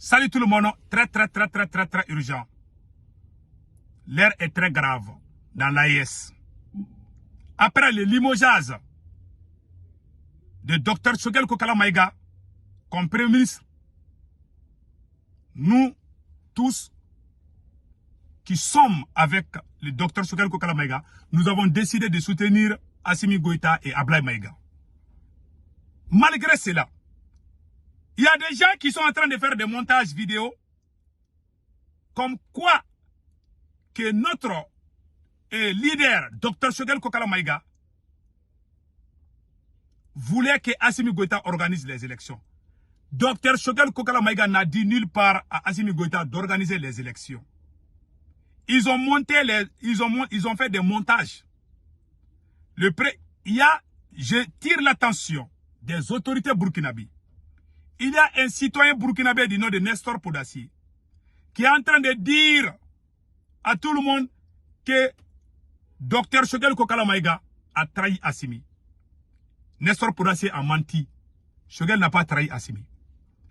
Salut tout le monde, très urgent. L'air est très grave dans l'AIS. Après le limogeage de Dr Choguel Kokala Maïga comme Premier ministre, nous tous qui sommes avec le Dr Choguel Kokala Maïga, nous avons décidé de soutenir Assimi Goïta et Ablaye Maïga. Malgré cela, il y a des gens qui sont en train de faire des montages vidéo comme quoi que notre leader, Dr Choguel Kokala Maïga, voulait que Assimi Goïta organise les élections. Dr Choguel Kokala Maïga n'a dit nulle part à Assimi Goïta d'organiser les élections. Ils ont fait des montages. Je tire l'attention des autorités burkinabées. Il y a un citoyen burkinabé du nom de Nestor Podassi qui est en train de dire à tout le monde que Dr Choguel Kokala Maïga a trahi Assimi. Nestor Podassi a menti. Choguel n'a pas trahi Assimi.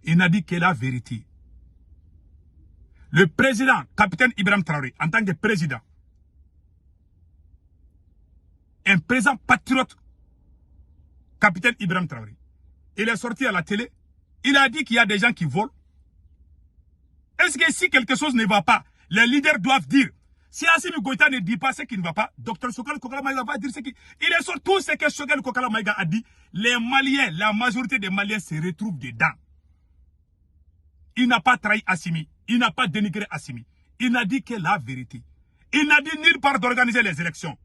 Il n'a dit que la vérité. Le président, capitaine Ibrahim Traoré, en tant que président, un président patriote, capitaine Ibrahim Traoré, il est sorti à la télé, il a dit qu'il y a des gens qui volent. Est-ce que si quelque chose ne va pas, les leaders doivent dire? Si Assimi Goïta ne dit pas ce qui ne va pas, Dr Choguel Kokala Maïga va dire ce qui... Il est sur tout ce que Choguel Kokala Maïga a dit. Les Maliens, la majorité des Maliens se retrouvent dedans. Il n'a pas trahi Assimi. Il n'a pas dénigré Assimi. Il n'a dit que la vérité. Il n'a dit nulle part d'organiser les élections.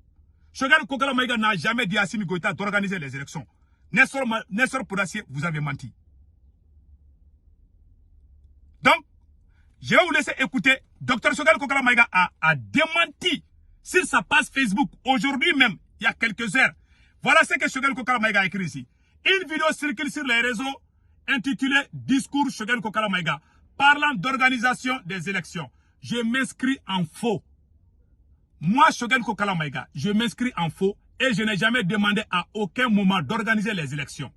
Choguel Kokala Maïga n'a jamais dit à Assimi Goïta d'organiser les élections. Nestor Podassi, vous avez menti. Donc, je vais vous laisser écouter. Dr Choguel Kokala Maïga a démenti sur sa page Facebook, aujourd'hui même, il y a quelques heures. Voilà ce que Choguel Kokala Maïga a écrit ici. Une vidéo circule sur les réseaux intitulée Discours Choguel Kokala Maïga, parlant d'organisation des élections. Je m'inscris en faux. Moi, Choguel Kokala Maïga, je m'inscris en faux et je n'ai jamais demandé à aucun moment d'organiser les élections.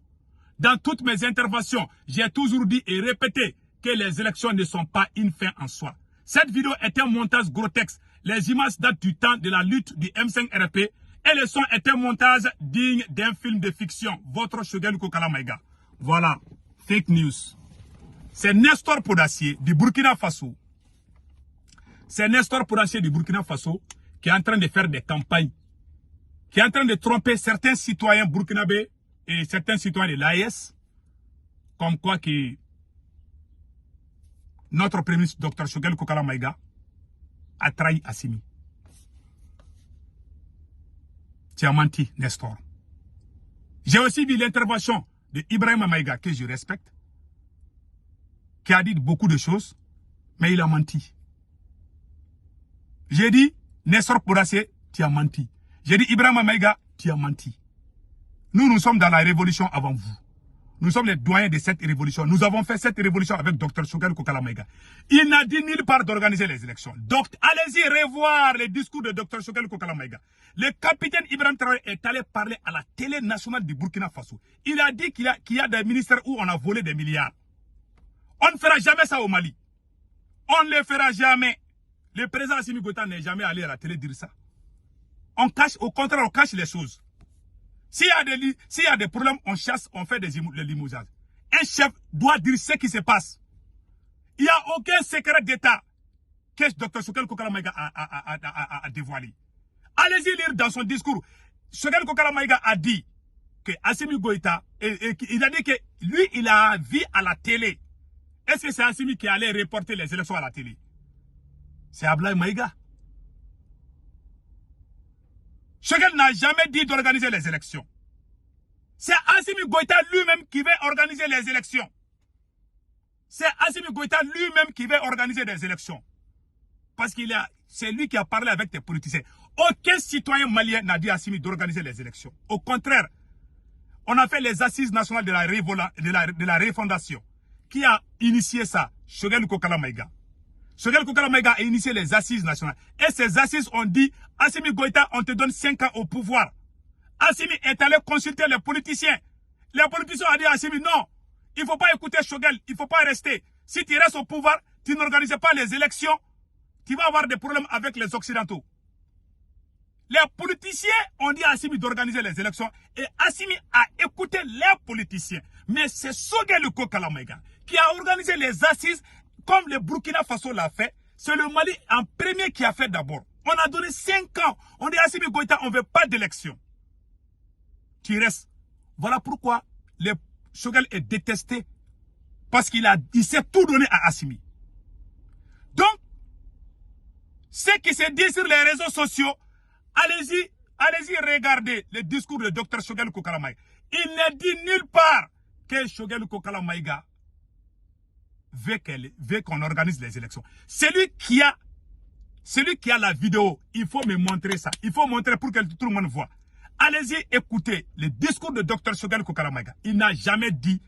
Dans toutes mes interventions, j'ai toujours dit et répété que les élections ne sont pas une fin en soi. Cette vidéo est un montage grotesque. Les images datent du temps de la lutte du M5RP et le son est un montage digne d'un film de fiction. Votre Choguel Kokala Maïga. Voilà, fake news. C'est Nestor Podassi du Burkina Faso. C'est Nestor Podassi du Burkina Faso qui est en train de faire des campagnes, qui est en train de tromper certains citoyens burkinabés et certains citoyens de l'AES, comme quoi que notre Premier ministre, Dr Choguel Kokala Maïga, a trahi Assimi. Tu as menti, Nestor. J'ai aussi vu l'intervention de Ibrahim Maïga, que je respecte, qui a dit beaucoup de choses, mais il a menti. J'ai dit, Nestor Podassi, tu as menti. J'ai dit, Ibrahim Maïga, tu as menti. Nous sommes dans la révolution avant vous. Nous sommes les doyens de cette révolution. Nous avons fait cette révolution avec Dr Choguel Kokala Maïga. Il n'a dit nulle part d'organiser les élections. Donc, allez-y revoir les discours de Dr Choguel Kokala Maïga. Le capitaine Ibrahim Traoré est allé parler à la télé nationale du Burkina Faso. Il a dit qu'il y a des ministères où on a volé des milliards. On ne fera jamais ça au Mali. On ne le fera jamais. Le président Assimi Goïta n'est jamais allé à la télé dire ça. On cache, au contraire, on cache les choses. S'il y a des problèmes, on chasse, on fait des limogeages. Un chef doit dire ce qui se passe. Il n'y a aucun secret d'État que Dr Choguel Kokala Maïga a dévoilé. Allez-y lire dans son discours. Choguel Kokala Maïga a dit que Assimi Goïta, il a dit que lui, il a vu à la télé. Est-ce que c'est Assimi qui allait reporter les élections à la télé? C'est Ablaye Maïga. Choguel n'a jamais dit d'organiser les élections. C'est Assimi Goïta lui-même qui veut organiser les élections. C'est Assimi Goïta lui-même qui veut organiser des élections. Parce que c'est lui qui a parlé avec des politiciens. Aucun citoyen malien n'a dit à Assimi d'organiser les élections. Au contraire, on a fait les assises nationales de la refondation. Qui a initié ça? Choguel Kokala Maïga. Choguel Kokala Maïga a initié les assises nationales. Et ces assises ont dit, Assimi Goïta, on te donne 5 ans au pouvoir. Assimi est allé consulter les politiciens. Les politiciens ont dit à Assimi, non, il ne faut pas écouter Choguel, il ne faut pas rester. Si tu restes au pouvoir, tu n'organises pas les élections, tu vas avoir des problèmes avec les Occidentaux. Les politiciens ont dit à Assimi d'organiser les élections et Assimi a écouté les politiciens. Mais c'est Choguel Kokala Maïga qui a organisé les assises comme le Burkina Faso l'a fait. C'est le Mali en premier qui a fait d'abord. On a donné 5 ans. On dit à Assimi Goïta, on ne veut pas d'élection. Tu restes. Voilà pourquoi le Choguel est détesté. Parce qu'il s'est tout donné à Assimi. Donc, ce qui se dit sur les réseaux sociaux, allez-y regarder le discours de Dr Choguel Kokala Maïga. Il ne dit nulle part que Choguel Kokala Maïga veut qu'on organise les élections. Celui qui a la vidéo, il faut me montrer ça. Il faut montrer pour que tout le monde voit. Allez-y écouter le discours de Dr Choguel Kokala Maïga. Il n'a jamais dit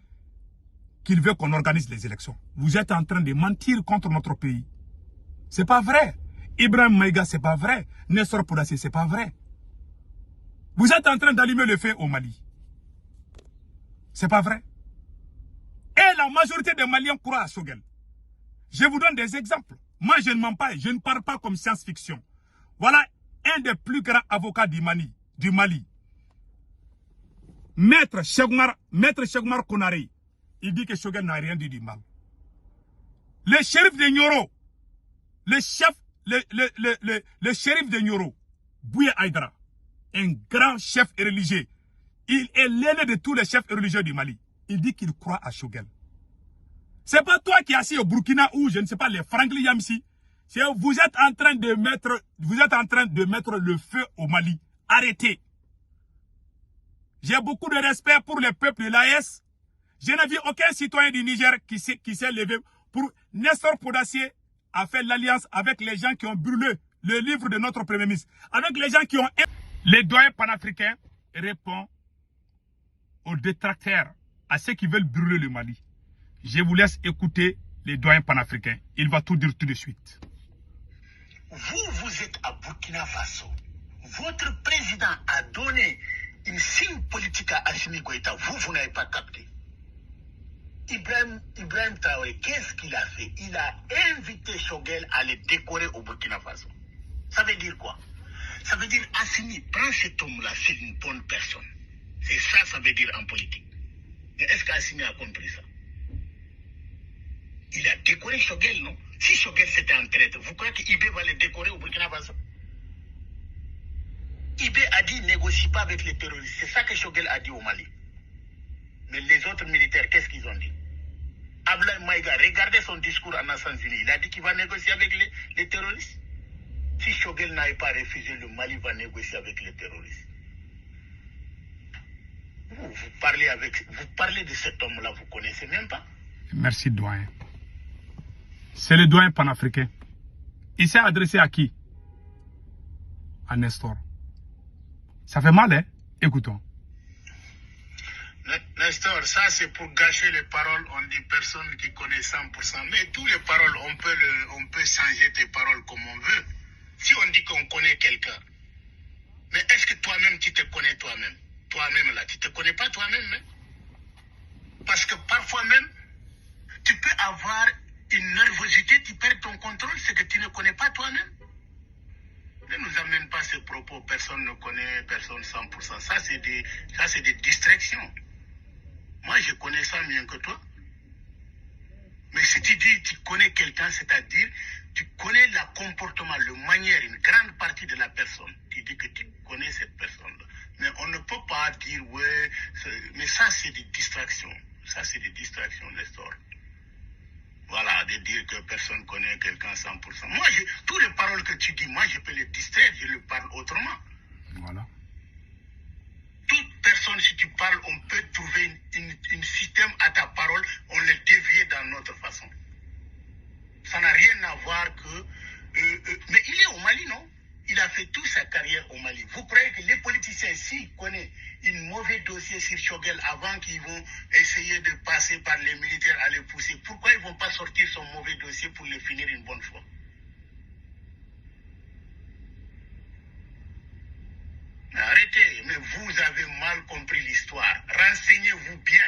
qu'il veut qu'on organise les élections. Vous êtes en train de mentir contre notre pays. C'est pas vrai. Ibrahim Maïga, c'est pas vrai. Nestor Poudassé, c'est pas vrai. Vous êtes en train d'allumer le feu au Mali. C'est pas vrai. Et la majorité des Maliens croient à Choguel. Je vous donne des exemples. Moi, je ne mens pas. Je ne parle pas comme science-fiction. Voilà un des plus grands avocats du Mali. Maître Chegmar Konaré. Il dit que Choguel n'a rien dit du mal. Le shérif de Nioro, le shérif de Nioro, Bouye Aïdara, un grand chef religieux. Il est l'aîné de tous les chefs religieux du Mali. Il dit qu'il croit à Choguel. C'est pas toi qui es assis au Burkina ou je ne sais pas les Franklin Yamsi. Vous êtes en train de mettre le feu au Mali. Arrêtez. J'ai beaucoup de respect pour le peuple de l'AS. Je n'ai vu aucun citoyen du Niger qui s'est levé pour... Nestor Poudassé a fait l'alliance avec les gens qui ont brûlé le livre de notre Premier ministre. Avec les gens qui ont... Les doyens panafricains répondent aux détracteurs, à ceux qui veulent brûler le Mali. Je vous laisse écouter les doyens panafricains. Il va tout dire tout de suite. Vous êtes à Burkina Faso. Votre président a donné une signe politique à Assimi Goïta. Vous n'avez pas capté. Ibrahim Traoré, qu'est-ce qu'il a fait? Il a invité Choguel à le décorer au Burkina Faso. Ça veut dire quoi? Ça veut dire Assimi, prends cet homme-là, c'est une bonne personne. C'est ça, ça veut dire en politique. Mais est-ce qu'Assimi a compris ça? Il a décoré Choguel, non? Si Choguel c'était en traite, vous croyez qu'Ibé va le décorer au Burkina Faso? Ibé a dit négocie pas avec les terroristes. C'est ça que Choguel a dit au Mali. Mais les autres militaires, qu'est-ce qu'ils ont dit? Ablaye Maïga, regardez son discours en Nations Unies. Il a dit qu'il va négocier avec les terroristes. Si Choguel n'avait pas refusé, le Mali va négocier avec les terroristes. Vous parlez de cet homme-là, vous ne connaissez même pas. Merci, doyen. C'est le doyen panafricain. Il s'est adressé à qui? À Nestor. Ça fait mal, hein? Écoutons. Nestor, ça c'est pour gâcher les paroles. On dit personne qui connaît 100%. Mais toutes les paroles, on peut changer tes paroles comme on veut. Si on dit qu'on connaît quelqu'un, mais est-ce que toi-même tu te connais toi-même? Toi-même là, tu ne te connais pas toi-même, hein? Parce que parfois même, tu peux avoir une nervosité, tu perds ton contrôle, c'est que tu ne connais pas toi-même. Ne nous amène pas ces propos, personne ne connaît personne 100%. Ça c'est des distractions. Moi je connais ça mieux que toi. Mais si tu dis tu connais quelqu'un, c'est-à-dire tu connais le comportement, la manière, une grande partie de la personne. Tu dis que tu connais cette personne-là. Mais on ne peut pas dire ouais, mais ça c'est des distractions. Ça c'est des distractions, Nestor. Voilà, de dire que personne connaît quelqu'un 100%. Moi, toutes les paroles que tu dis, moi, je peux les distraire, je le parle autrement. Voilà. Toute personne, si tu parles, on peut trouver un système à ta parole, on le dévie dans notre façon. Ça n'a rien à voir que... mais il est au Mali, non? Il a fait toute sa carrière au Mali. Vous croyez que les politiciens, s'ils connaissent un mauvais dossier sur Choguel avant qu'ils vont essayer de passer par les militaires à le pousser, pourquoi ils ne vont pas sortir son mauvais dossier pour le finir une bonne fois? Arrêtez, mais vous avez mal compris l'histoire. Renseignez-vous bien.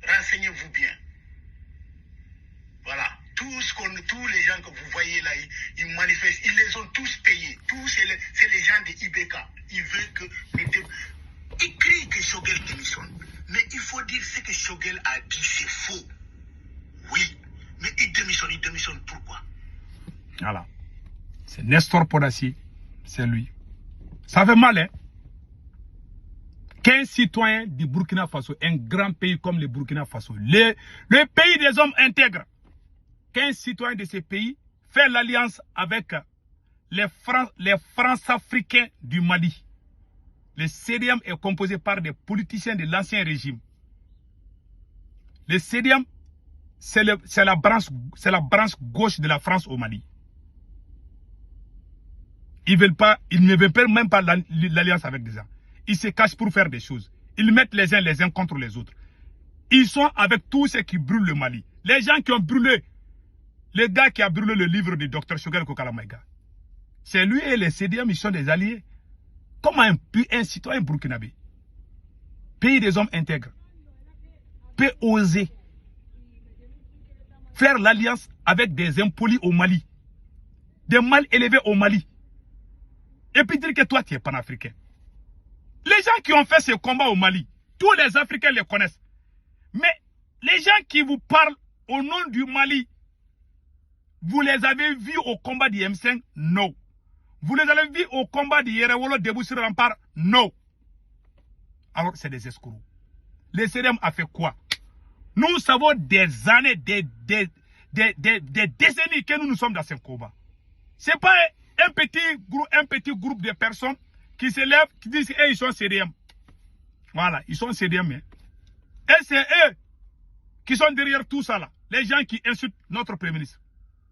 Renseignez-vous bien. tous les gens que vous voyez là, ils manifestent, ils les ont tous payés. Tous, c'est les gens de IBK. Ils veulent que... Ils crient que Choguel démissionne. Mais il faut dire ce que Choguel a dit, c'est faux. Oui, mais il démissionne pourquoi? Voilà. C'est Nestor Podassi, c'est lui. Ça fait mal, hein? Qu'un citoyen du Burkina Faso, un grand pays comme le Burkina Faso, le pays des hommes intègres, qu'un citoyen de ce pays fait l'alliance avec les France-Africains du Mali. Le CDM est composé par des politiciens de l'ancien régime. Le CDM, c'est la branche gauche de la France au Mali. Ils ne veulent même pas l'alliance avec des gens. Ils se cachent pour faire des choses. Ils mettent les uns contre les autres. Ils sont avec tous ceux qui brûlent le Mali. Les gens qui ont brûlé, le gars qui a brûlé le livre du Dr Choguel Kokala Maïga. C'est lui et les CDM, ils sont des alliés. Comment un citoyen burkinabé, pays des hommes intègres, peut oser faire l'alliance avec des impolis au Mali, des mal élevés au Mali, et puis dire que toi tu es panafricain? Les gens qui ont fait ce combat au Mali, tous les Africains les connaissent. Mais les gens qui vous parlent au nom du Mali, vous les avez vus au combat du M5? Non. Vous les avez vus au combat du Yerewolo debout sur Rempart? Non. Alors c'est des escrocs. Le CDM a fait quoi? Nous savons des années, des décennies que nous sommes dans ce combat. Ce n'est pas un petit groupe de personnes qui se lèvent, qui disent ils sont CDM. Voilà, ils sont CDM. Hein. Et c'est eux qui sont derrière tout ça là. Les gens qui insultent notre Premier ministre.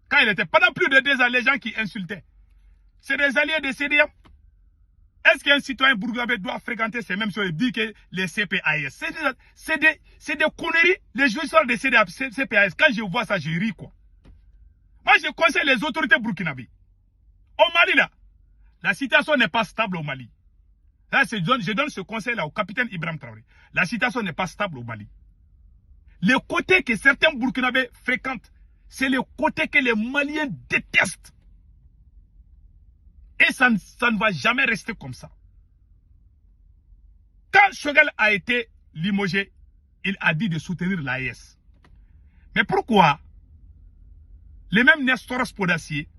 Quand il était pendant plus de 2 ans, les gens qui insultaient. C'est des alliés de CDM. Est-ce qu'un citoyen burkinabé doit fréquenter ces mêmes choses et dire que les CPAS? C'est des conneries, les jouisseurs de CPAS. Quand je vois ça, je ris quoi. Moi, je conseille les autorités burkinabées. Au Mali, là, la situation n'est pas stable au Mali. Là, je donne ce conseil-là au capitaine Ibrahim Traoré. La situation n'est pas stable au Mali. Le côté que certains burkinabés fréquentent, c'est le côté que les Maliens détestent. Et ça ne va jamais rester comme ça. Quand Choguel a été limogé, il a dit de soutenir l'AES. Mais pourquoi les mêmes Nestor Podassi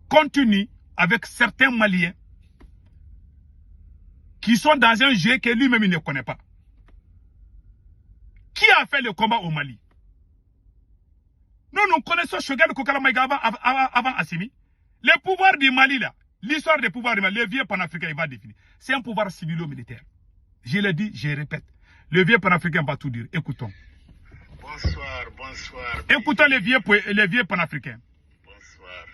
continuent avec certains Maliens qui sont dans un jeu que lui-même il ne connaît pas? Qui a fait le combat au Mali? Nous connaissons Choguel Kokala Maïga avant Assimi. Le pouvoir du Mali là, l'histoire des pouvoirs du Mali, le vieux panafricain il va définir. C'est un pouvoir civilo-militaire. Je le dis, je répète. Le vieux panafricain va tout dire. Écoutons. Bonsoir. Écoutons les vieux panafricains. Bonsoir.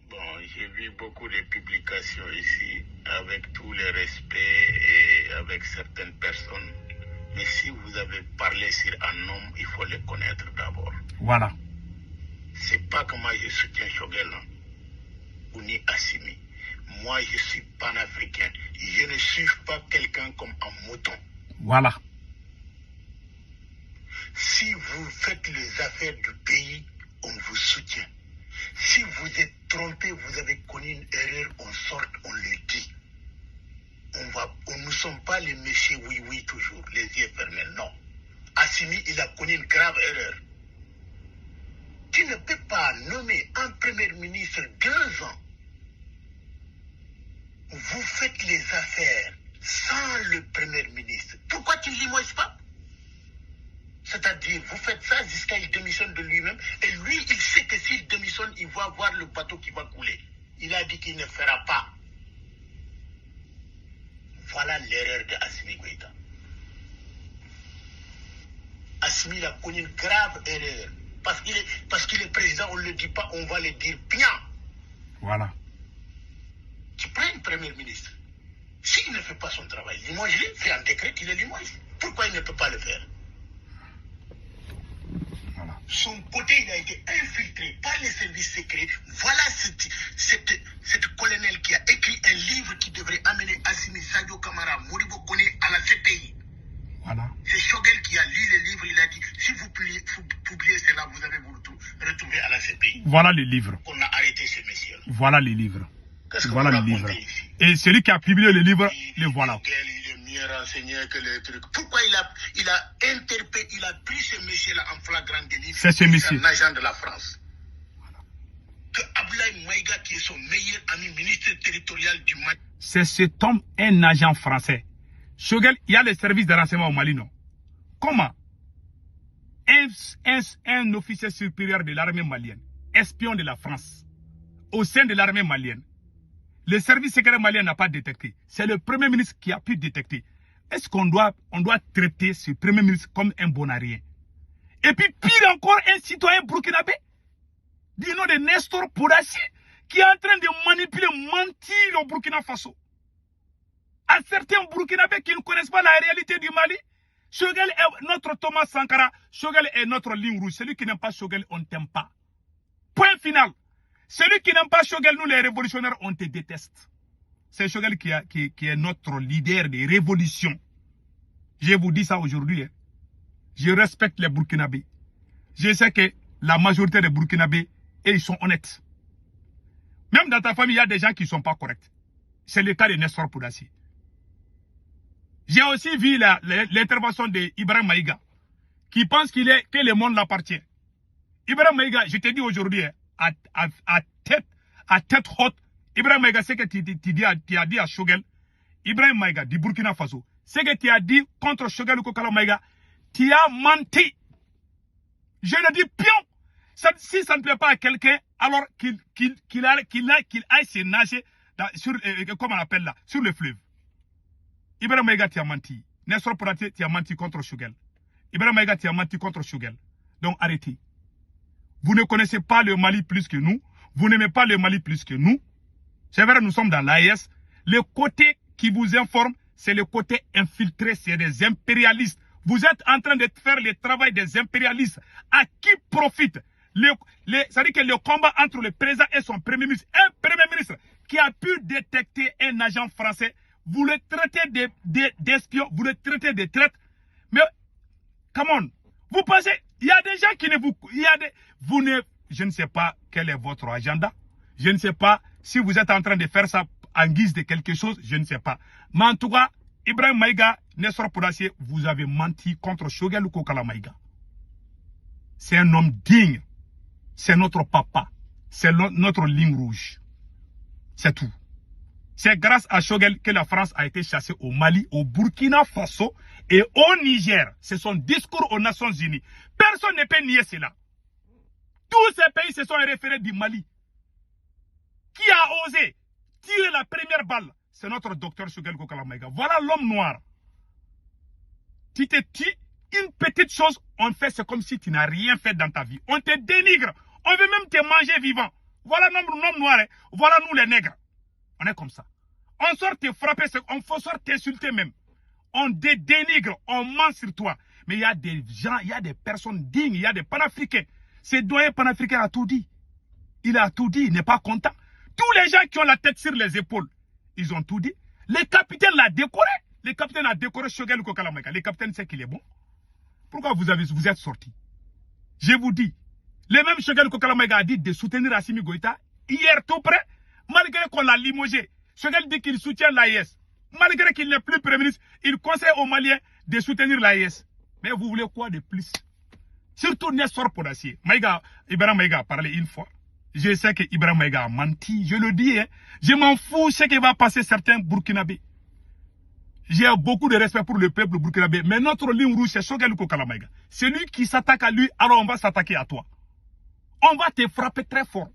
Bon, j'ai vu beaucoup de publications ici, avec tous les respects et avec certaines personnes. Mais si vous avez parlé sur un homme, il faut le connaître d'abord. Voilà. C'est pas que moi je soutiens Choguel ou ni Assimi. Moi je suis panafricain. Je ne suis pas quelqu'un comme un mouton. Voilà. Si vous faites les affaires du pays, on vous soutient. Si vous êtes trompé, vous avez connu une erreur, on sort, on le dit. Nous ne sommes pas les messieurs oui toujours, les yeux fermés, non. Assimi, il a connu une grave erreur. Tu ne peux pas nommer un premier ministre 2 ans. Vous faites les affaires sans le premier ministre. Pourquoi tu ne limoges pas? C'est-à-dire, vous faites ça jusqu'à il démissionne de lui-même. Et lui, il sait que s'il démissionne, il va voir le bateau qui va couler. Il a dit qu'il ne fera pas. Voilà l'erreur de Assimi Goïta. Assimi a connu une grave erreur. Parce qu'il est président, on ne le dit pas, on va le dire bien. Voilà. Tu prends un premier ministre. S'il ne fait pas son travail, limoge-le, fait un décret, il le limoge. Pourquoi il ne peut pas le faire? Voilà. Son côté, il a été infiltré par les services secrets. Voilà cette colonel qui a écrit un livre qui devrait amener Assimi, Sadio Kamara, Modibo Kone à la CPI. Voilà. C'est Choguel qui a lu le livre, il a dit, si vous publiez cela, vous allez vous retrouver à la CPI. Voilà les livres. On a arrêté ces messieurs. Voilà les livres. Qu'est-ce que Voilà vous les livres. racontez ici? Et celui qui a publié le livre, le voilà. Choguel, il est mieux renseigné que les trucs. Pourquoi il a pris ce monsieur-là en flagrant délit? C'est ce monsieur. C'est un agent de la France. Que Abdoulaye Maïga, qui est son meilleur ami ministre territorial du Mali. C'est cet homme, un agent français. Choguel, il y a les services de renseignement au Mali, non? Comment un officier supérieur de l'armée malienne, espion de la France, au sein de l'armée malienne, le service secret malien n'a pas détecté. C'est le premier ministre qui a pu détecter. Est-ce qu'on doit traiter ce premier ministre comme un bon à rien? Et puis, pire encore, un citoyen burkinabé, du nom de Nestor Podassi, qui est en train de manipuler, mentir au Burkina Faso. À certains Burkinabés qui ne connaissent pas la réalité du Mali, Choguel est notre Thomas Sankara, Choguel est notre ligne rouge. Celui qui n'aime pas Choguel, on ne t'aime pas. Point final. Celui qui n'aime pas Choguel, nous les révolutionnaires, on te déteste. C'est Choguel qui est notre leader des révolutions. Je vous dis ça aujourd'hui. Hein. Je respecte les Burkinabés. Je sais que la majorité des Burkinabés, ils sont honnêtes. Même dans ta famille, il y a des gens qui ne sont pas corrects. C'est le cas de Nestor Podassi. J'ai aussi vu l'intervention d'Ibrahim Maïga, qui pense que le monde l'appartient. Ibrahim Maïga, je te dis aujourd'hui, à tête haute, Ibrahim Maïga, c'est que tu as dit à Choguel, Ibrahim Maïga, du Burkina Faso, c'est que tu as dit contre Choguel Kokala Maïga, tu as menti. Je le dis, pion. Si ça ne plaît pas à quelqu'un, alors qu'il aille se nager sur, comment on appelle là, sur le fleuve. Ibrahim Maïga, tu as menti. Nestor Podassi, tu as menti contre Choguel. Ibrahim Maïga, tu as menti contre Choguel. Donc arrêtez. Vous ne connaissez pas le Mali plus que nous. Vous n'aimez pas le Mali plus que nous. C'est vrai, nous sommes dans l'AES. Le côté qui vous informe, c'est le côté infiltré, c'est des impérialistes. Vous êtes en train de faire le travail des impérialistes. À qui profite c'est-à-dire que le combat entre le président et son premier ministre, un premier ministre qui a pu détecter un agent français, vous le traitez d'espion, vous le traitez de traître. Mais, come on, vous pensez, il y a des gens qui ne je ne sais pas quel est votre agenda. Je ne sais pas si vous êtes en train de faire ça en guise de quelque chose, je ne sais pas. Mais en tout cas, Ibrahim Maïga, Nestor Podassi, vous avez menti contre Choguel Kokala Maïga. C'est un homme digne. C'est notre papa. C'est notre ligne rouge. C'est tout. C'est grâce à Choguel que la France a été chassée au Mali, au Burkina Faso et au Niger. C'est son discours aux Nations Unies. Personne ne peut nier cela. Tous ces pays se sont référés du Mali. Qui a osé tirer la première balle? C'est notre docteur Choguel Kokala Maïga. Voilà l'homme noir. Tu te tues, une petite chose, on fait, c'est comme si tu n'as rien fait dans ta vie. On te dénigre. On veut même te manger vivant. Voilà l'homme noir. Hein. Voilà nous les nègres. On est comme ça. On sort te frapper, on sort t'insulter même. On te dénigre, on ment sur toi. Mais il y a des gens, il y a des personnes dignes, il y a des panafricains. Ce doyen panafricain a tout dit. Il a tout dit, il n'est pas content. Tous les gens qui ont la tête sur les épaules, ils ont tout dit. Le capitaine l'a décoré. Le capitaine a décoré Choguel Kokala Maïga. Le capitaine sait qu'il est bon. Pourquoi vous êtes sortis? Je vous dis, le même Choguel Kokala Maïga a dit de soutenir Assimi Goïta hier tout près, malgré qu'on l'a limogé. Choguel dit qu'il soutient l'AES. Malgré qu'il n'est plus Premier ministre, il conseille aux Maliens de soutenir l'AES. Mais vous voulez quoi de plus? Surtout Nestor Podassi. Ibrahim Maïga a parlé une fois. Je sais que Ibrahim Maïga a menti. Je le dis. Hein. Je m'en fous ce qui va passer certains Burkinabés. J'ai beaucoup de respect pour le peuple burkinabé. Mais notre ligne rouge, c'est Choguel Kokala Maïga. Celui qui s'attaque à lui, alors on va s'attaquer à toi. On va te frapper très fort.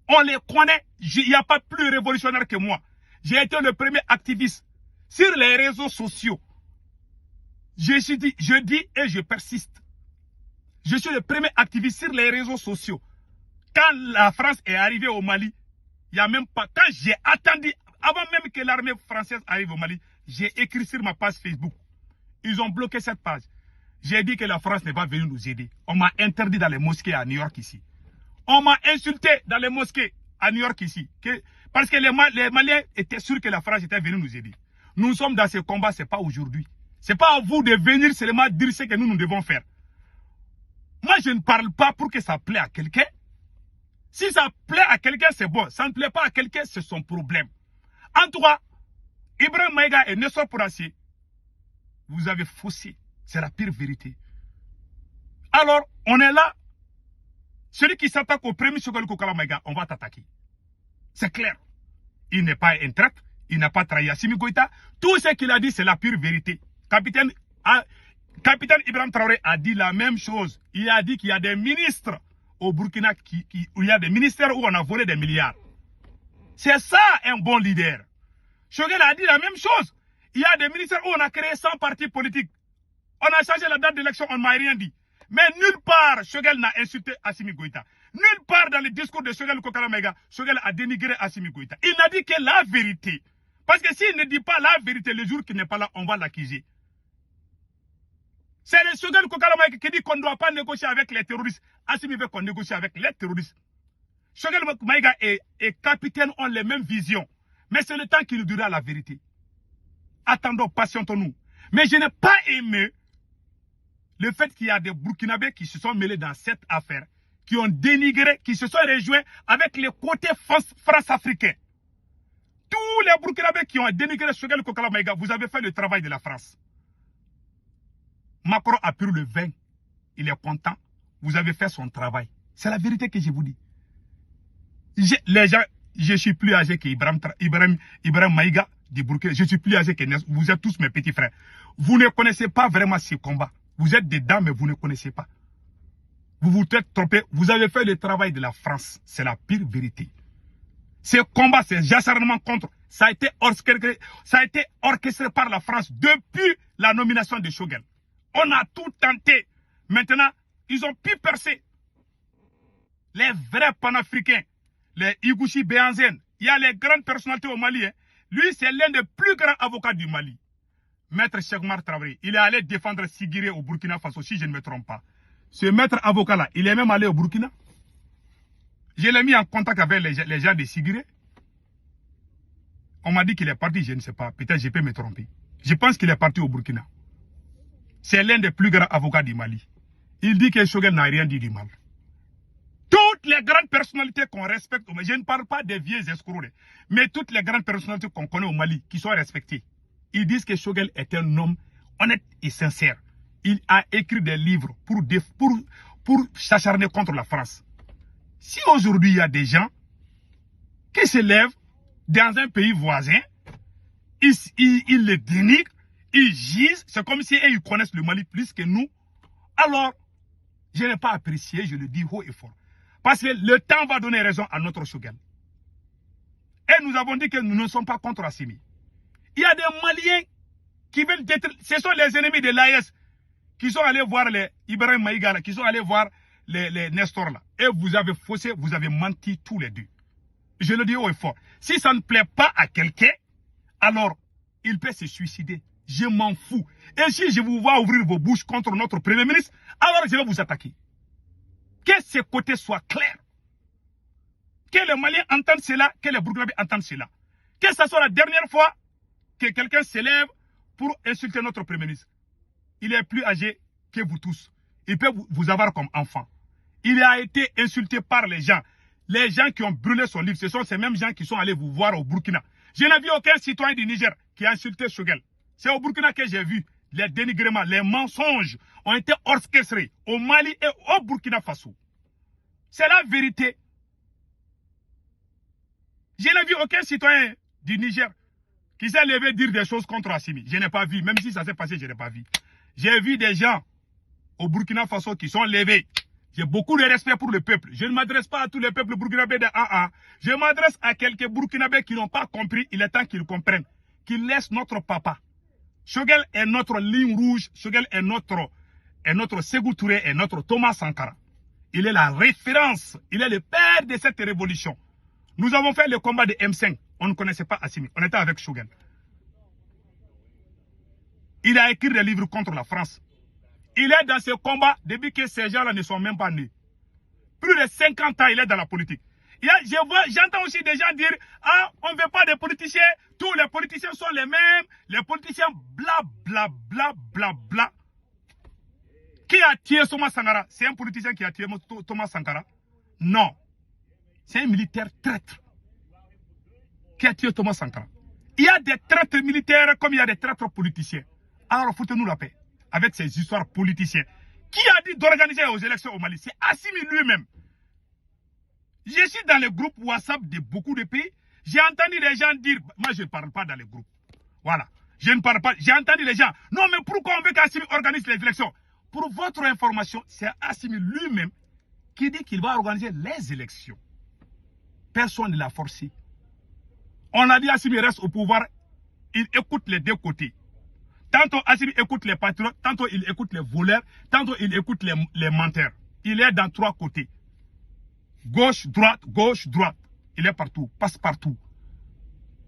On les connaît. Il n'y a pas plus révolutionnaire que moi. J'ai été le premier activiste sur les réseaux sociaux. Je dis et je persiste. Je suis le premier activiste sur les réseaux sociaux. Quand la France est arrivée au Mali, il n'y a même pas... Quand j'ai attendu, avant même que l'armée française arrive au Mali, j'ai écrit sur ma page Facebook. Ils ont bloqué cette page. J'ai dit que la France n'est pas venue nous aider. On m'a interdit dans les mosquées à New York ici. On m'a insulté dans les mosquées à New York ici. Parce que les Maliens étaient sûrs que la France était venue nous aider. Nous sommes dans ce combat, ce n'est pas aujourd'hui. Ce n'est pas à vous de venir seulement dire ce que nous devons faire. Moi, je ne parle pas pour que ça plaît à quelqu'un. Si ça plaît à quelqu'un, c'est bon. Ça ne plaît pas à quelqu'un, c'est son problème. En tout cas, Ibrahim Maïga et Nessor Pourassi, vous avez faussé. C'est la pire vérité. Alors, on est là. Celui qui s'attaque au premier Choguel Kokala Maïga, on va t'attaquer. C'est clair. Il n'est pas un traître. Il n'a pas trahi Assimi Goïta. Tout ce qu'il a dit, c'est la pure vérité. Capitaine Ibrahim Traoré a dit la même chose. Il a dit qu'il y a des ministres au Burkina, où il y a des ministères où on a volé des milliards. C'est ça un bon leader. Choguel a dit la même chose. Il y a des ministères où on a créé 100 partis politiques. On a changé la date d'élection, on ne m'a rien dit. Mais nulle part, Choguel n'a insulté Assimi Goïta. Nulle part dans le discours de Choguel Kokala Maïga, Choguel a dénigré Assimi Goïta. Il n'a dit que la vérité. Parce que s'il ne dit pas la vérité, le jour qu'il n'est pas là, on va l'accuser. C'est le Choguel Kokala Maïga qui dit qu'on ne doit pas négocier avec les terroristes. Assimi veut qu'on négocie avec les terroristes. Choguel Maïga et capitaine ont les mêmes visions. Mais c'est le temps qui nous dira la vérité. Attendons, patientons-nous. Mais je n'ai pas aimé le fait qu'il y a des Burkinabés qui se sont mêlés dans cette affaire, qui ont dénigré, qui se sont rejoints avec les côtés France-africains. Tous les Burkinabés qui ont dénigré Choguel Kokala Maïga, vous avez fait le travail de la France. Macron a pris le vin. Il est content. Vous avez fait son travail. C'est la vérité que je vous dis. Les gens, je suis plus âgé que Ibrahim Maïga du Burkina. Je suis plus âgé que Ness. Vous êtes tous mes petits frères. Vous ne connaissez pas vraiment ce combat. Vous êtes dedans, mais vous ne connaissez pas. Vous vous êtes trompé. Vous avez fait le travail de la France. C'est la pire vérité. Ce combat, ces acharnements contre, ça a été orchestré par la France depuis la nomination de Choguel. On a tout tenté. Maintenant, ils ont pu percer. Les vrais panafricains, les Igoussi Béanzen, il y a les grandes personnalités au Mali. Hein. Lui, c'est l'un des plus grands avocats du Mali. Maître Cheikh Oumar Traoré, il est allé défendre Sigiré au Burkina Faso, si je ne me trompe pas. Ce maître avocat-là, il est même allé au Burkina. Je l'ai mis en contact avec les gens de Sigiré. On m'a dit qu'il est parti, je ne sais pas. Peut-être je peux me tromper. Je pense qu'il est parti au Burkina. C'est l'un des plus grands avocats du Mali. Il dit que Choguel n'a rien dit du mal. Toutes les grandes personnalités qu'on respecte, je ne parle pas des vieux escrocs, mais toutes les grandes personnalités qu'on connaît au Mali, qui sont respectées, ils disent que Choguel est un homme honnête et sincère. Il a écrit des livres pour s'acharner contre la France. Si aujourd'hui il y a des gens qui se lèvent dans un pays voisin, ils le dénigrent, ils gisent, c'est comme si ils connaissent le Mali plus que nous. Alors, je n'ai pas apprécié, je le dis haut et fort. Parce que le temps va donner raison à notre Choguel. Et nous avons dit que nous ne sommes pas contre Assimi. Il y a des Maliens qui veulent détruire. Ce sont les ennemis de l'AES qui sont allés voir les Ibrahim Maïga, qui sont allés voir les Nestor là. Et vous avez faussé, vous avez menti tous les deux. Je le dis haut et fort. Si ça ne plaît pas à quelqu'un, alors il peut se suicider. Je m'en fous. Et si je vous vois ouvrir vos bouches contre notre Premier ministre, alors je vais vous attaquer. Que ces côtés soient clairs. Que les Maliens entendent cela, que les Burkinabés entendent cela. Que ce soit la dernière fois que quelqu'un s'élève pour insulter notre Premier ministre. Il est plus âgé que vous tous. Il peut vous avoir comme enfant. Il a été insulté par les gens. Les gens qui ont brûlé son livre, ce sont ces mêmes gens qui sont allés vous voir au Burkina. Je n'ai vu aucun citoyen du Niger qui a insulté Choguel. C'est au Burkina que j'ai vu les dénigrements, les mensonges ont été orchestrés au Mali et au Burkina Faso. C'est la vérité. Je n'ai vu aucun citoyen du Niger qui s'est levé dire des choses contre Assimi. Je n'ai pas vu, même si ça s'est passé, je n'ai pas vu. J'ai vu des gens au Burkina Faso qui sont levés. J'ai beaucoup de respect pour le peuple. Je ne m'adresse pas à tous les peuples burkinabés de AA. Je m'adresse à quelques burkinabés qui n'ont pas compris. Il est temps qu'ils comprennent. Qu'ils laissent notre papa. Choguel est notre ligne rouge. Choguel est notre Sékou Touré, est notre Thomas Sankara. Il est la référence. Il est le père de cette révolution. Nous avons fait le combat de M5. On ne connaissait pas Assimi. On était avec Choguel. Il a écrit des livres contre la France. Il est dans ce combat depuis que ces gens-là ne sont même pas nés. Plus de 50 ans, il est dans la politique. J'entends aussi des gens dire, ah, on ne veut pas des politiciens, tous les politiciens sont les mêmes, les politiciens bla bla bla bla bla. Qui a tué Thomas Sankara? C'est un politicien qui a tué Thomas Sankara? Non. C'est un militaire traître qui a tué Thomas Sankara. Il y a des traîtres militaires comme il y a des traîtres politiciens. Alors foutez-nous la paix avec ces histoires politiciennes. Qui a dit d'organiser aux élections au Mali? C'est Assimi lui-même. Je suis dans les groupes WhatsApp de beaucoup de pays. J'ai entendu les gens dire, moi je ne parle pas dans les groupes. Voilà. Je ne parle pas. J'ai entendu les gens, non mais pourquoi on veut qu'Assimi organise les élections? Pour votre information, c'est Assimi lui-même qui dit qu'il va organiser les élections. Personne ne l'a forcé. On a dit Assimi reste au pouvoir, il écoute les deux côtés. Tantôt Assimi écoute les patriotes, tantôt il écoute les voleurs, tantôt il écoute les menteurs. Il est dans trois côtés. Gauche, droite, il est partout, passe partout.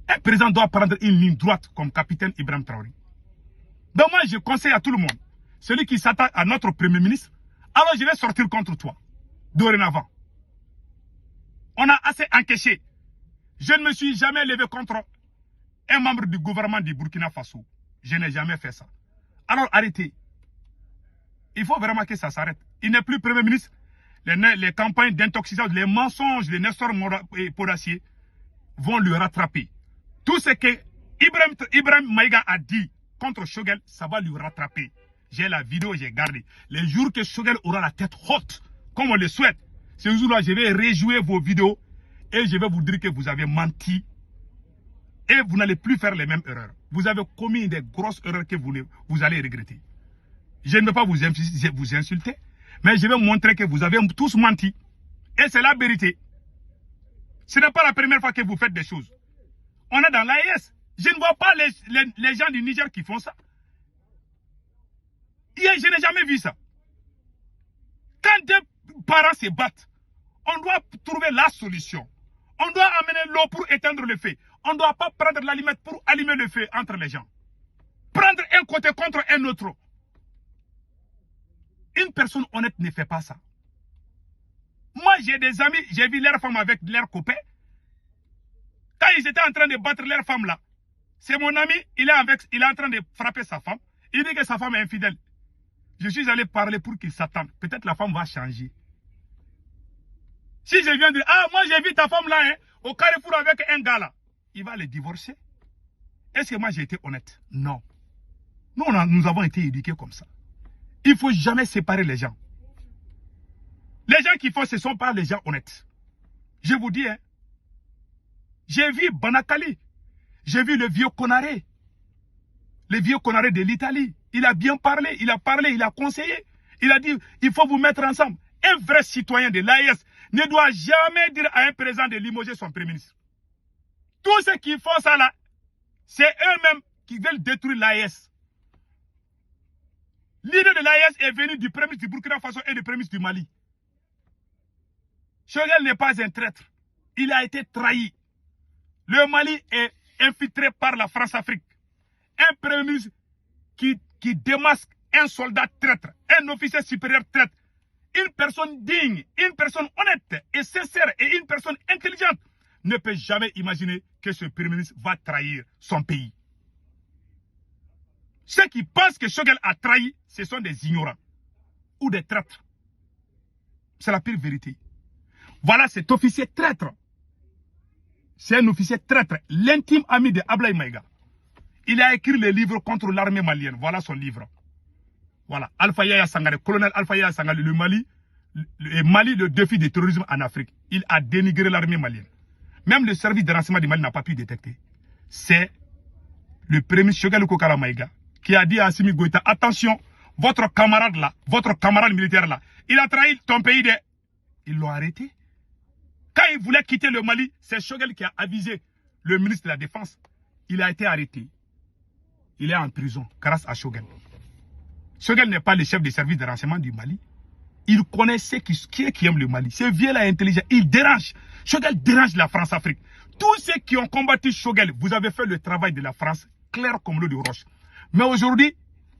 Un président doit prendre une ligne droite comme capitaine Ibrahim Traoré. Donc moi je conseille à tout le monde, celui qui s'attaque à notre premier ministre, alors je vais sortir contre toi, dorénavant. On a assez encaissé. Je ne me suis jamais levé contre un membre du gouvernement du Burkina Faso. Je n'ai jamais fait ça. Alors arrêtez. Il faut vraiment que ça s'arrête. Il n'est plus premier ministre. Les campagnes d'intoxication, les mensonges de Nestor Podacier vont le rattraper. Tout ce que Ibrahim Maïga a dit contre Choguel, ça va lui rattraper. J'ai la vidéo, j'ai gardé. Les jours que Choguel aura la tête haute, comme on le souhaite, ce jour-là, je vais rejouer vos vidéos et je vais vous dire que vous avez menti et vous n'allez plus faire les mêmes erreurs. Vous avez commis des grosses erreurs que vous allez regretter. Je ne vais pas vous insulter, mais je vais montrer que vous avez tous menti. Et c'est la vérité. Ce n'est pas la première fois que vous faites des choses. On est dans l'AES. Je ne vois pas les gens du Niger qui font ça. Je n'ai jamais vu ça. Quand deux parents se battent, on doit trouver la solution. On doit amener l'eau pour éteindre le feu. On ne doit pas prendre l'allumette pour allumer le feu entre les gens. Prendre un côté contre un autre. Une personne honnête ne fait pas ça. Moi, j'ai des amis, j'ai vu leurs femmes avec leurs copains. Quand ils étaient en train de battre leur femme là, c'est mon ami, il est en train de frapper sa femme. Il dit que sa femme est infidèle. Je suis allé parler pour qu'il s'attende. Peut-être la femme va changer. Si je viens dire, ah, moi j'ai vu ta femme là, hein, au carrefour avec un gars là, il va le divorcer. Est-ce que moi j'ai été honnête? Non. Nous avons été éduqués comme ça. Il ne faut jamais séparer les gens. Les gens qui font, ce ne sont pas les gens honnêtes. Je vous dis, hein, j'ai vu Banakali. J'ai vu le vieux Konaré. Le vieux Konaré de l'Italie. Il a bien parlé, il a conseillé. Il a dit, il faut vous mettre ensemble. Un vrai citoyen de l'AES ne doit jamais dire à un président de limoger son premier ministre. Tous ceux qui font ça là, c'est eux-mêmes qui veulent détruire l'AES. L'idée de l'AES est venue du premier ministre du Burkina Faso et du premier ministre du Mali. Choguel n'est pas un traître. Il a été trahi. Le Mali est infiltré par la France-Afrique. Un premier ministre qui démasque un soldat traître, un officier supérieur traître, une personne digne, une personne honnête et sincère et une personne intelligente ne peut jamais imaginer que ce premier ministre va trahir son pays. Ceux qui pensent que Choguel a trahi, ce sont des ignorants ou des traîtres. C'est la pire vérité. Voilà cet officier traître. C'est un officier traître, l'intime ami de Ablaye Maïga. Il a écrit le livre contre l'armée malienne. Voilà son livre. Voilà. Alpha Yaya Sangare, colonel Alpha Yaya Sangare, le Mali, le défi du terrorisme en Afrique. Il a dénigré l'armée malienne. Même le service de renseignement du Mali n'a pas pu détecter. C'est le premier Choguel Kokala Maïga qui a dit à Assimi Goïta, attention, votre camarade là, votre camarade militaire là, il a trahi ton pays. Ils l'ont arrêté. Quand il voulait quitter le Mali, c'est Choguel qui a avisé le ministre de la Défense. Il a été arrêté. Il est en prison grâce à Choguel. Choguel n'est pas le chef des services de renseignement du Mali. Il connaît ceux qui aiment le Mali. Ce vieux-là est intelligent. Il dérange. Choguel dérange la France-Afrique. Tous ceux qui ont combattu Choguel, vous avez fait le travail de la France, clair comme l'eau de roche. Mais aujourd'hui,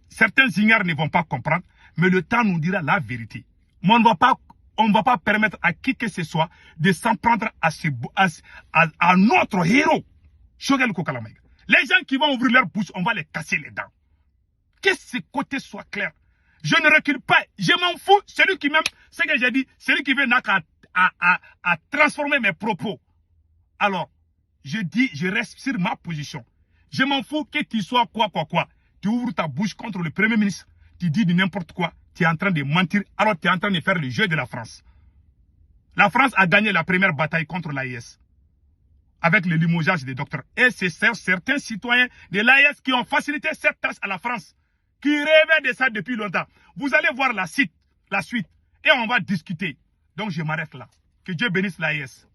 certains ignares ne vont pas comprendre, mais le temps nous dira la vérité. Mais on ne va pas On ne va pas permettre à qui que ce soit de s'en prendre à notre héros. Choguel Koukala Maïga. Les gens qui vont ouvrir leur bouche, on va les casser les dents. Que ce côté soit clair. Je ne recule pas. Je m'en fous. Celui qui m'aime, ce que j'ai dit, celui qui veut n'a qu'à transformer mes propos. Alors, je dis, je reste sur ma position. Je m'en fous que tu sois quoi. Tu ouvres ta bouche contre le Premier ministre. Tu dis de n'importe quoi. Tu es en train de mentir. Alors, tu es en train de faire le jeu de la France. La France a gagné la première bataille contre l'AIS. Avec le limogeage des docteurs. Et c'est certains citoyens de l'AIS qui ont facilité cette tâche à la France. Qui rêvaient de ça depuis longtemps. Vous allez voir la suite. Et on va discuter. Donc, je m'arrête là. Que Dieu bénisse l'AIS.